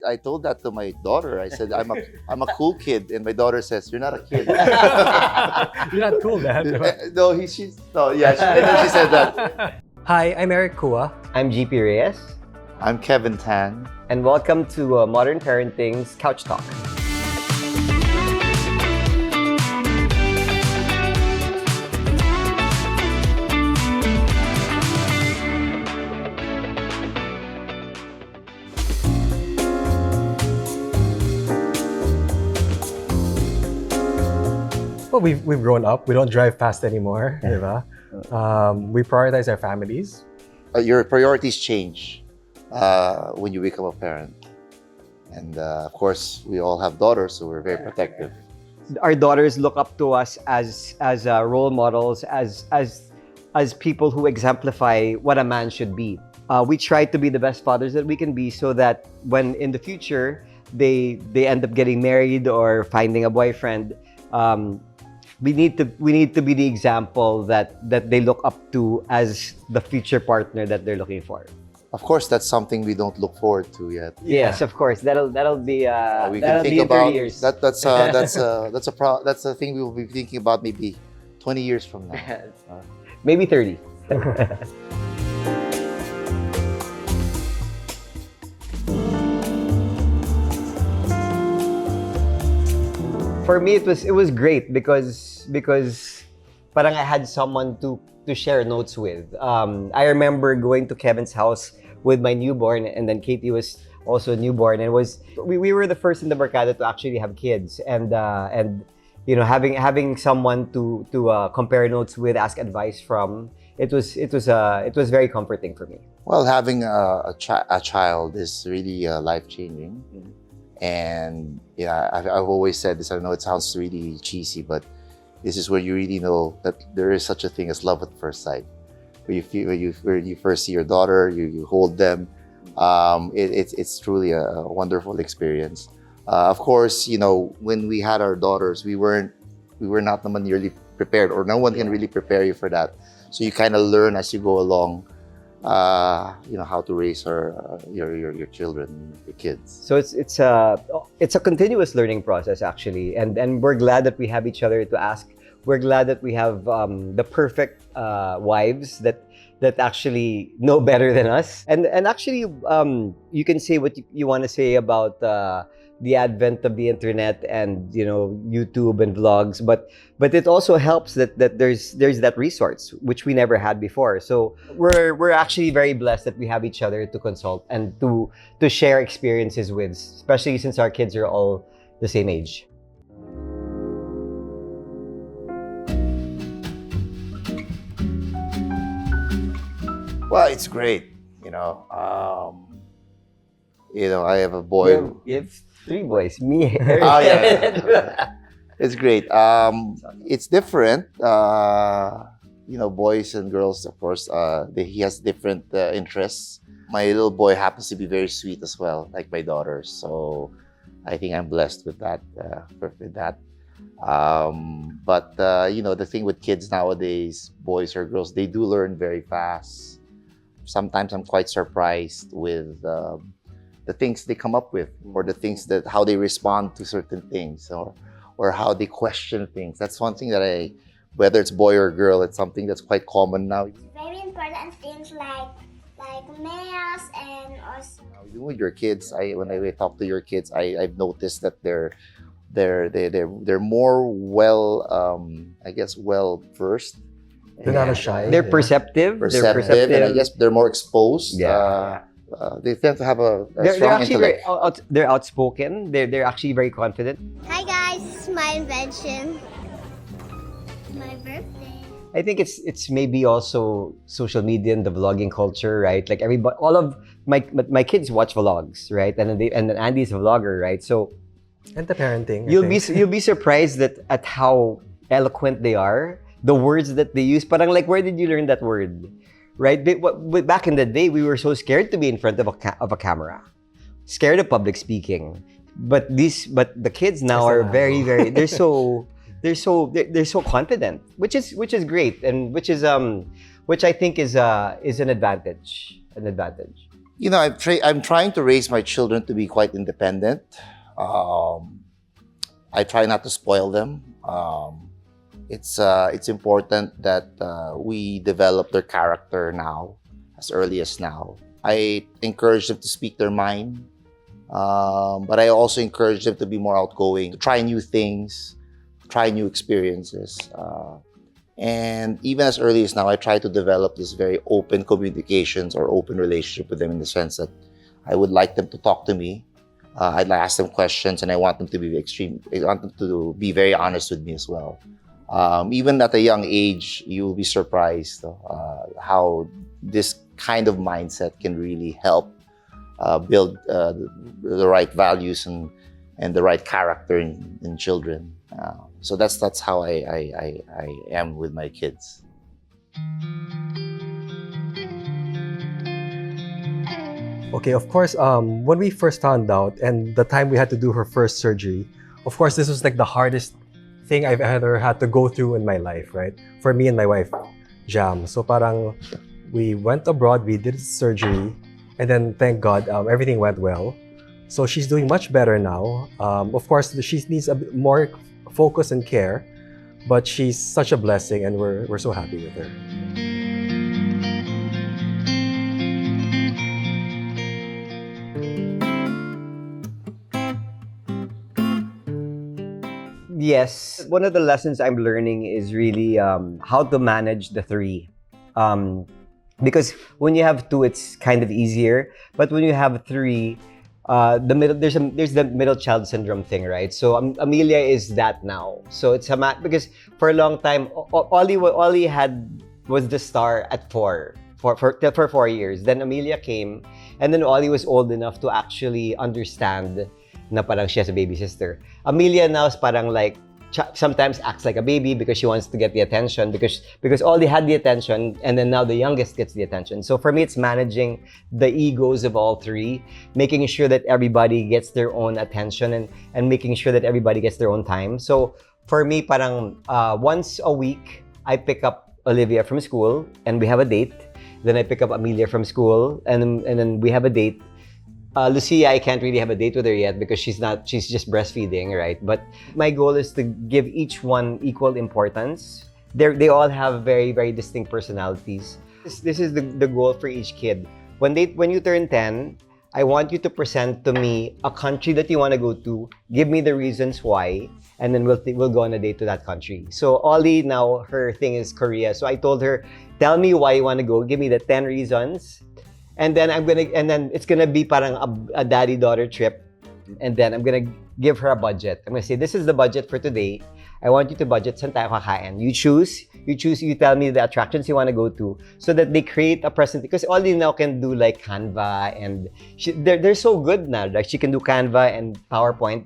I told that to my daughter. I said, I'm a cool kid. And my daughter says, you're not a kid. You're not cool, Dad. No, and then she said that. Hi, I'm Erik Cua. I'm GP Reyes, I'm Kevin Tan. and welcome to Modern Parenting's Couch Talk. Well, we've grown up. We don't drive fast anymore, diba? We prioritize our families. Your priorities change when you become a parent. And of course, we all have daughters, so we're very protective. Our daughters look up to us as role models, as people who exemplify what a man should be. We try to be the best fathers that we can be, so that when in the future they end up getting married or finding a boyfriend, we need to be the example that they look up to as the future partner that they're looking for. Of course, that's something we don't look forward to yet. Yes, of course. That'll be We that'll can be think in 30 about years. that's a thing we will be thinking about maybe 20 years from now. Maybe 30. For me, it was great because parang I had someone to share notes with. I remember going to Kevin's house with my newborn, and then Katie was also newborn, and we were the first in the Mercado to actually have kids, and you know, having someone to compare notes with, ask advice from, it was very comforting for me. Well, having a child is really life-changing. And yeah, I've always said this. I know it sounds really cheesy, but this is where you really know that there is such a thing as love at first sight. When you first see your daughter, you hold them. It's truly a wonderful experience. Of course, you know, when we had our daughters, we were not nearly prepared, or no one can really prepare you for that. So you kind of learn as you go along. You know, how to raise your children, your kids. So it's a continuous learning process, actually, and we're glad that we have each other to ask. We're glad that we have the perfect wives that actually know better than us, and actually you can say what you want to say about the advent of the internet and, you know, YouTube and vlogs, but it also helps that there's that resource which we never had before. So we're actually very blessed that we have each other to consult and to share experiences with, especially since our kids are all the same age. Well, it's great. You know, I have a boy. You have 3 boys, me. Eric. Oh yeah. It's great. It's different. You know, boys and girls, of course. He has different interests. My little boy happens to be very sweet as well, like my daughter. So I think I'm blessed with that. But you know, the thing with kids nowadays, boys or girls, they do learn very fast. Sometimes I'm quite surprised with the things they come up with, or the things how they respond to certain things, or how they question things. That's one thing that whether it's boy or girl, it's something that's quite common now. Very important things like males, and also Even with your kids, when I talk to your kids, I've noticed that they're more I guess well versed. They're not as shy. They're perceptive. Perceptive, and I guess they're more exposed. Yeah. They tend to have a They're strong actually intellect. they're outspoken. They're actually very confident. hi guys, this is my invention. My birthday. I think it's maybe also social media and the vlogging culture, right? Like everybody, all of my kids watch vlogs, right? And then Andy's a vlogger, right? So And the parenting. I you'll think. be surprised at how eloquent they are. The words that they use, parang like, where did you learn that word? Right? Back in the day, we were so scared to be in front of a camera, scared of public speaking. But the kids now are very, very. They're so confident, which is great, and which I think is an advantage. I'm trying to raise my children to be quite independent. I try not to spoil them. It's important that we develop their character now, as early as now. I encourage them to speak their mind, but I also encourage them to be more outgoing, to try new things, try new experiences. And even as early as now, I try to develop this very open communications or open relationship with them, in the sense that I would like them to talk to me. I'd ask them questions, and I want them to be I want them to be very honest with me as well. Even at a young age, you'll be surprised how this kind of mindset can really help build the right values and the right character in children. So that's how I am with my kids. Okay, of course, when we first found out and the time we had to do her first surgery, of course, this was like the hardest thing I've ever had to go through in my life, right? For me and my wife, Jam. So parang we went abroad, we did surgery, and then thank God, everything went well. So she's doing much better now. Of course, she needs a bit more focus and care, but she's such a blessing, and we're so happy with her. Yes, one of the lessons I'm learning is really how to manage the three. Because when you have two, it's kind of easier. But when you have three, there's the middle child syndrome thing, right? So Amelia is that now. So it's because for a long time, all he had was the star at for 4 years. Then Amelia came, and then Ollie was old enough to actually understand na parang she has a baby sister. Amelia now is parang like sometimes acts like a baby because she wants to get the attention, because Ollie had the attention, and then now the youngest gets the attention. So for me, it's managing the egos of all three, making sure that everybody gets their own attention, and making sure that everybody gets their own time. So for me, parang once a week, I pick up Olivia from school and we have a date. Then I pick up Amelia from school and then we have a date. Lucia, I can't really have a date with her yet because she's just breastfeeding, right? But my goal is to give each one equal importance. They all have very, very distinct personalities. This is the goal for each kid. When you turn 10, I want you to present to me a country that you want to go to, give me the reasons why, and then we'll go on a date to that country. So Ollie, now her thing is Korea. So I told her, tell me why you want to go, give me the 10 reasons. And then it's gonna be parang a daddy-daughter trip. And then I'm gonna give her a budget. I'm gonna say, this is the budget for today. I want you to budget saan tayo kakain. You choose, you tell me the attractions you want to go to, so that they create a present. Because Ollie now can do like Canva, and they're so good now. Like she can do Canva and PowerPoint.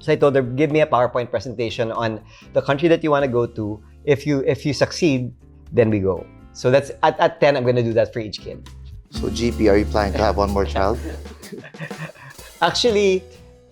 So I told her, give me a PowerPoint presentation on the country that you want to go to. If you succeed, then we go. So that's at 10, I'm gonna do that for each kid. So GP, are you planning to have one more child? Actually,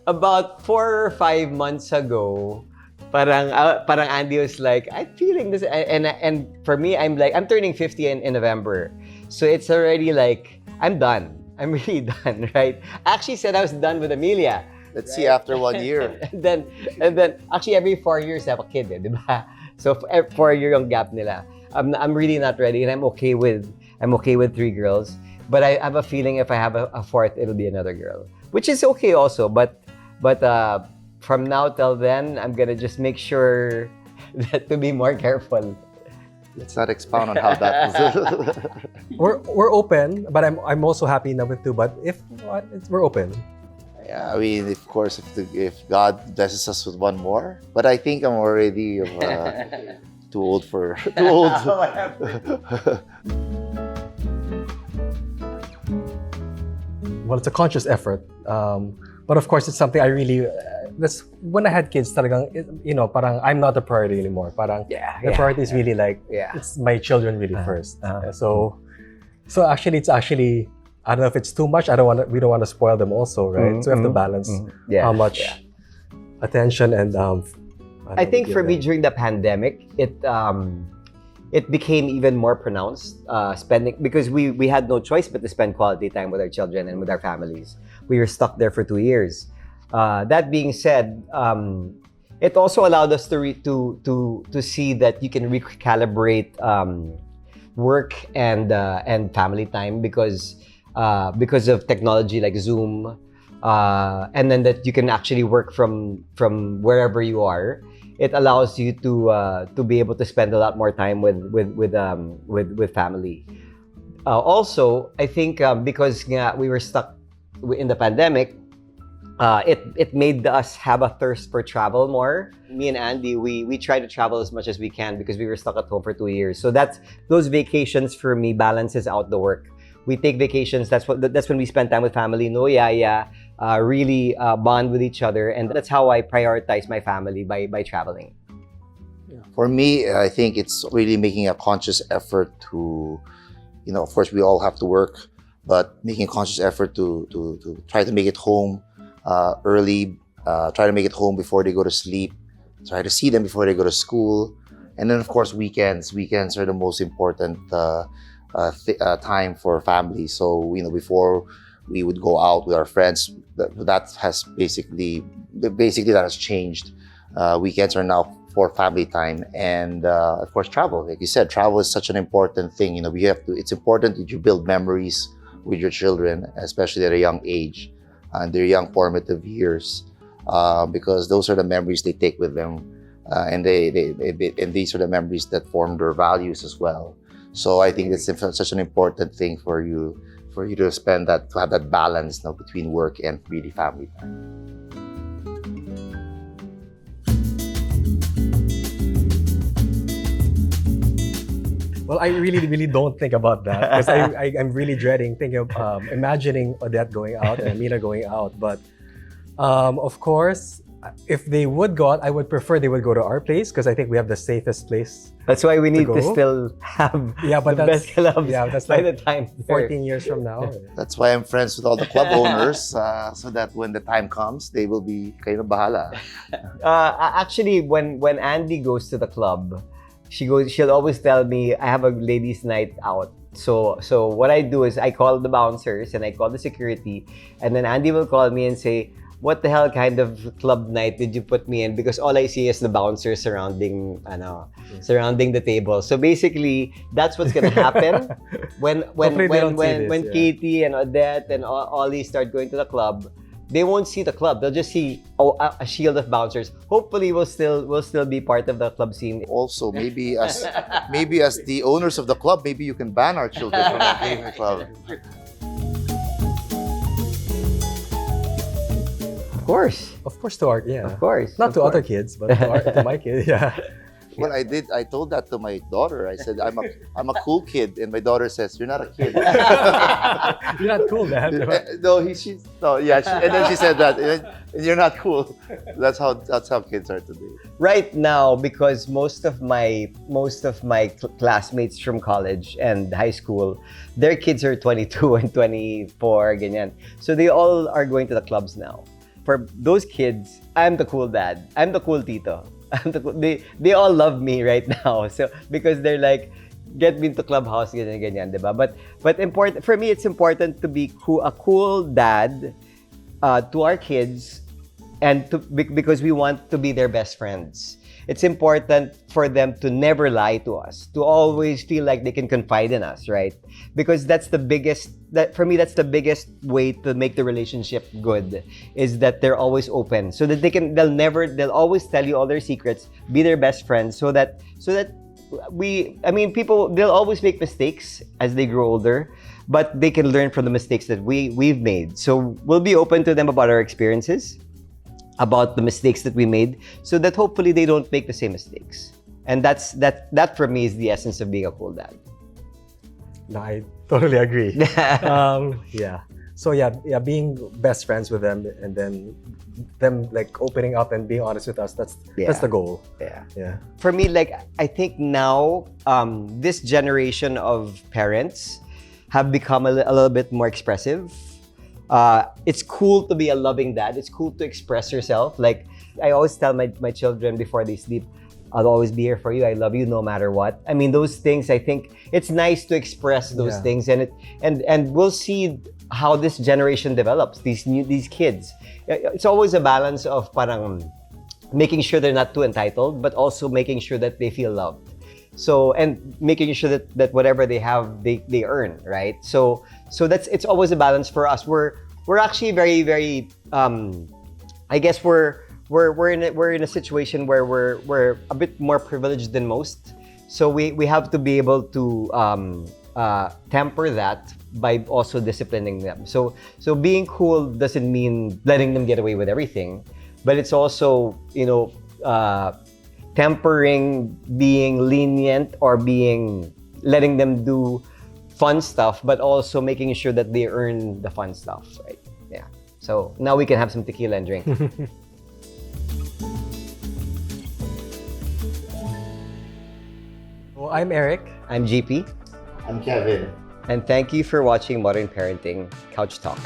about 4 or 5 months ago, parang Andy was like, I'm feeling this, and for me, I'm turning 50 in November, so it's already like I'm done. I'm really done, right? I actually said I was done with Amelia. Let's see after 1 year. and then actually every 4 years I have a kid, di ba? So 4 year yung gap nila. I'm really not ready, and I'm okay with 3 girls. But I have a feeling if I have a fourth, it'll be another girl, which is okay also. But from now till then, I'm gonna just make sure that to be more careful. Let's not expound on how that is. We're open, but I'm also happy now with two. But we're open. Yeah, I mean, of course, if God blesses us with one more, but I think I'm already too old. Well, it's a conscious effort. But of course, it's something I really... that's when I had kids, talagang, parang I'm not the priority anymore. Parang the priority is really like, it's my children really first. So actually, it's actually, I don't know if it's too much. We don't want to spoil them also, right? So we have to balance how much attention and... I think for me, during the pandemic, it became even more pronounced, spending, because we had no choice but to spend quality time with our children and with our families. We were stuck there for 2 years. That being said, it also allowed us to see that you can recalibrate work and family time because of technology like Zoom, and then that you can actually work from wherever you are. It allows you to be able to spend a lot more time with family. Also, I think because we were stuck in the pandemic, it made us have a thirst for travel more. Me and Andy, we try to travel as much as we can because we were stuck at home for 2 years. So those vacations for me balances out the work. We take vacations. That's when we spend time with family. No yaya, really bond with each other, and that's how I prioritize my family by traveling. For me, I think it's really making a conscious effort to, of course, we all have to work, but making a conscious effort to try to make it home early, try to make it home before they go to sleep, try to see them before they go to school, and then of course weekends. Weekends are the most important time for family. So before we would go out with our friends, that has basically that has changed. Weekends are now for family time, and of course travel. Like you said, travel is such an important thing. It's important that you build memories with your children, especially at a young age and their young formative years, because those are the memories they take with them, and and these are the memories that form their values as well. So I think it's such an important thing for you to spend to have that balance now between work and really family time. Well, I really don't think about that because I'm really dreading thinking of imagining Odette going out and Mila going out. But of course, if they would go out, I would prefer they would go to our place because I think we have the safest place. That's why we need to still have the best clubs that's by like the time 14 years from now. That's why I'm friends with all the club owners, so that when the time comes, they will be kind of bahala. Actually, when Andy goes to the club, she'll always tell me, I have a ladies' night out. So what I do is I call the bouncers and I call the security, and then Andy will call me and say, what the hell kind of club night did you put me in? Because all I see is the bouncers surrounding the table. So basically, that's what's gonna happen when Katie and Odette and Ollie start going to the club. They won't see the club. They'll just see a shield of bouncers. Hopefully, we'll still be part of the club scene. Also, maybe as the owners of the club, maybe you can ban our children from playing in the club. Of course, to our Of course. Not to other kids, but to my kids. Yeah. Well, I told that to my daughter. I said, I'm a cool kid, and my daughter says, "You're not a kid." You're not cool, man. And then she said that, "You're not cool." That's how kids are today. Right now, because most of my classmates from college and high school, their kids are 22 and 24, ganyan. So they all are going to the clubs now. For those kids, I'm the cool dad. I'm the cool tito. They all love me right now. So because they're like, get me into clubhouse, ganyan, diba? But important for me, it's important to be a cool dad to our kids, and because we want to be their best friends. It's important for them to never lie to us, to always feel like they can confide in us, right? Because that's the biggest way to make the relationship good, is that they're always open, so that they'll always tell you all their secrets, be their best friends, so that people, they'll always make mistakes as they grow older, but they can learn from the mistakes that we've made. So we'll be open to them about our experiences, about the mistakes that we made, so that hopefully they don't make the same mistakes. And that for me is the essence of being a cool dad. No, I totally agree. Yeah. So being best friends with them, and then them like opening up and being honest with us, that's the goal. Yeah. For me, like, I think now this generation of parents have become a little bit more expressive. It's cool to be a loving dad. It's cool to express yourself. Like, I always tell my children before they sleep, I'll always be here for you. I love you no matter what. I mean, those things, I think it's nice to express those things, and we'll see how this generation develops, these kids. It's always a balance of parang making sure they're not too entitled, but also making sure that they feel loved. So, and making sure that whatever they have, they earn, right? So it's always a balance for us. We're actually very, very, I guess we're in a situation where we're a bit more privileged than most. So we have to be able to temper that by also disciplining them. So being cool doesn't mean letting them get away with everything, but it's also, you know, tempering, being lenient, or letting them do fun stuff, but also making sure that they earn the fun stuff, right? Yeah. So now we can have some tequila and drink. Well, I'm Eric. I'm GP. I'm Kevin. And thank you for watching Modern Parenting Couch Talk.